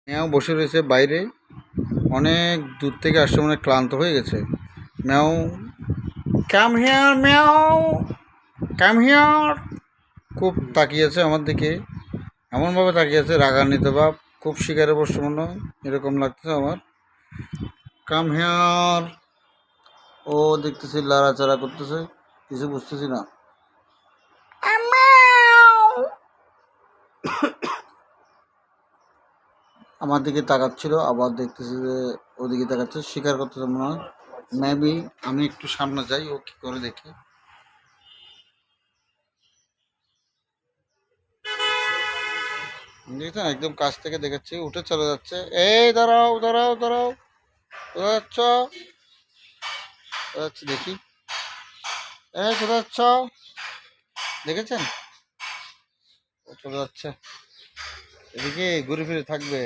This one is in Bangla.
ম্যাও বসে রয়েছে বাইরে, অনেক দূর থেকে আসছে, মনে হয় ক্লান্ত হয়ে গেছে। Meow, come here meow, come here. খুব তাকিয়েছে আমার দিকে, এমনভাবে তাকিয়েছে রাগান্বিত ভাব, খুব শিকারে বসছে মনে হয়, এরকম লাগতেছে আমার। Come here. ও দেখতেছি লাড়াচাড়া করতেছে, কিছু বুঝতেছি না। আমার দিকে তাকাচ্ছিল, আবার দেখতেছি যে ওদিকে তাকাচ্ছে, শিকার করতেছে মনে হয়। মেবি আমি একটু সামনে যাই, ও কি করে দেখি। দেখছেন, একদম কাছ থেকে দেখাচ্ছি, উঠে চলে যাচ্ছে। এই দাঁড়াও দাঁড়াও দাঁড়াও, কোথায় যাচ্ছ? কোথায় যাচ্ছে দেখি। এই কোথায় যাচ্ছ? দেখেছেন, ও চলে যাচ্ছে, এদিকে ঘুরে ফিরে থাকবে।